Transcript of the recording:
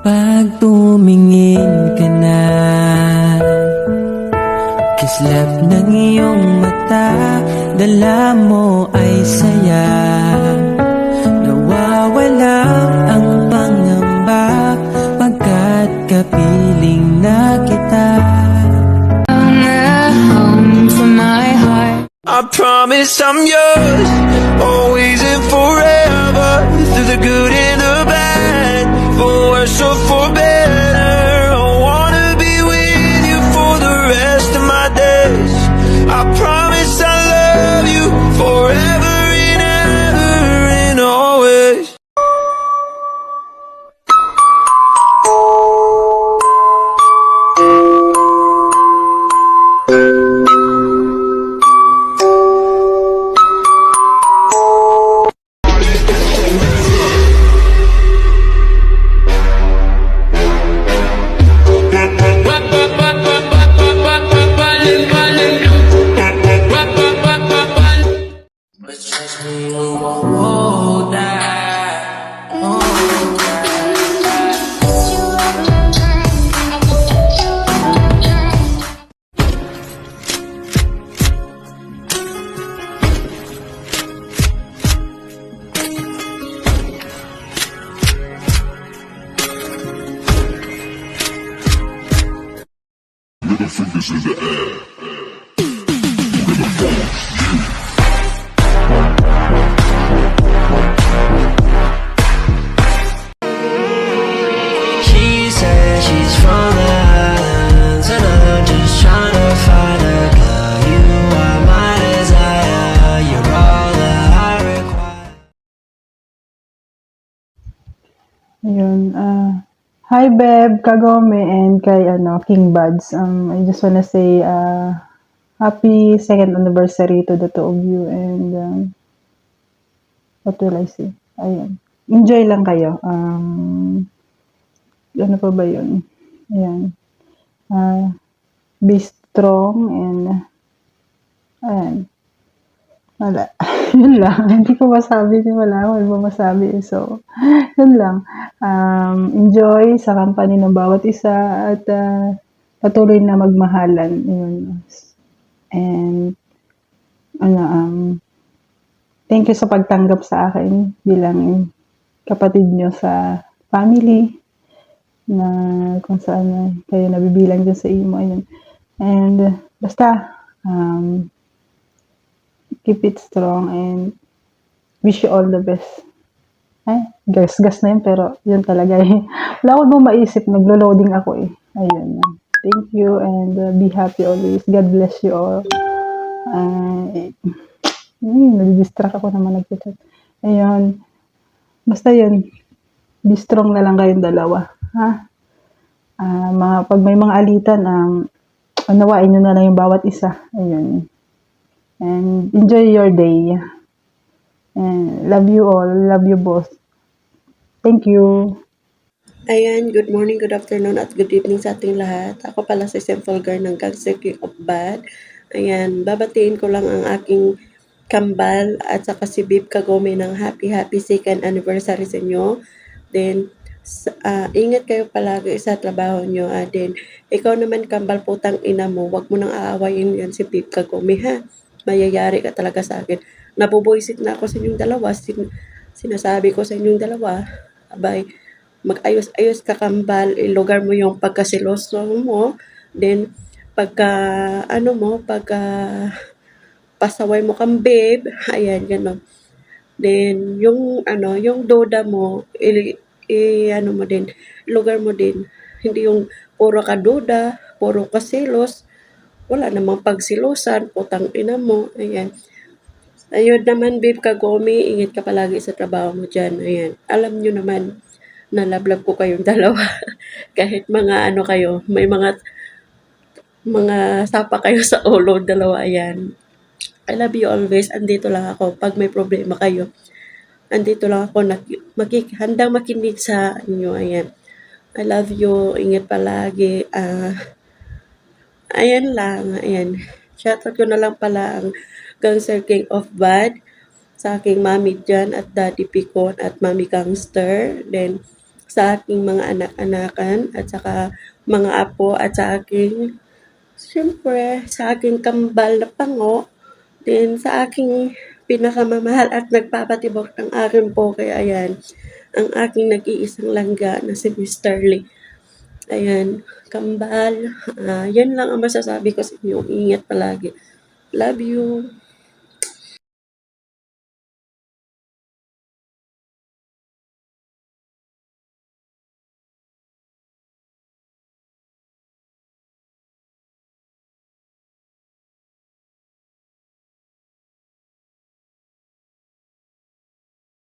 Pag tumingin ka na, kislap ng iyong mata, dala mo ay saya. Nawawala ang pangamba, pagkat kapiling na kita. I promise I'm yours, always and forever. Through the good and the bad, for worse or for better. I wanna be with you for the rest of my days. I promise I love you forever and ever and always. Middle fingers in the air. She said she's from the islands, and I'm just trying to find a girl. You are my desire, you're all that I require. Ayun, hi Beb, Kagome, and kay King Buds. I just wanna say happy second anniversary to the two of you, and what will I say? Ayun. Enjoy lang kayo. Ano pa ba yun? Ayan. Be strong and ayan. Wala. Yun lang. Hindi ko masabi. Wala akong iba masabi. So, yun lang. Enjoy sa company ng bawat isa at patuloy na magmahalan. Yun. And, thank you sa pagtanggap sa akin bilang kapatid nyo sa family na kung saan kayo nabibilang dyan sa imo. Ayun. And, basta, keep it strong and wish you all the best. Ay, gas na yun, pero yun talaga eh. Wala ko nung maisip, naglo-loading ako eh. Ayun. Thank you and be happy always. God bless you all. Nadidistract ako naman nag-chat. Ayun. Basta yun. Be strong na lang kayong dalawa. Ha? Pag may mga alitan, nawain nyo na lang yung bawat isa. Ayun. And enjoy your day. And love you all. Love you both. Thank you. Ayan, good morning, good afternoon, at good evening sa ating lahat. Ako pala si Simple Girl ng Gangster King of Bad. Ayan, babatiin ko lang ang aking kambal at saka si Bib Kagome ng happy second anniversary sa inyo. Then, ingat kayo palagi sa trabaho nyo. Then, ikaw naman kambal putang ina mo, wag mo nang aawayin yan si Bib Kagome ha. Mayayari ka talaga sa akin. Nabubuisit na ako sa inyong dalawa. Sinasabi ko sa inyong dalawa, abay, mag-ayos-ayos ka kambal, ilugar mo yung pagkasiloso mo, then pasaway mo kang babe, ayan, gano'n. Then, yung doda mo, mo din, lugar mo din, hindi yung puro ka doda, puro ka silos, wala namang pagsilosan, putang ina mo, ayan. Ayun naman, babe Kagome, ingat ka palagi sa trabaho mo dyan, ayan. Alam nyo naman, nalablab ko kayong dalawa. Kahit mga kayo, may mga sapa kayo sa ulo, dalawa, ayan. I love you always. Andito lang ako. Pag may problema kayo, andito lang ako. Handang makinig sa inyo, ayan. I love you. Ingat palagi. Ayan lang, ayan. Shoutout ko na lang pala ang Gangster King of Bad sa aking mami dyan at daddy Picon at mami Gangster. Then, sa aking mga anak-anakan at saka mga apo at sa aking siyempre sa aking kambal na pango, then sa aking pinakamamahal at nagpapatibok ng aking poke, ayan, ang aking nag-iisang langga na si Mr. Lee. Ayan, kambal, yan lang ang masasabi ko sa inyo. Ingat palagi. Love you.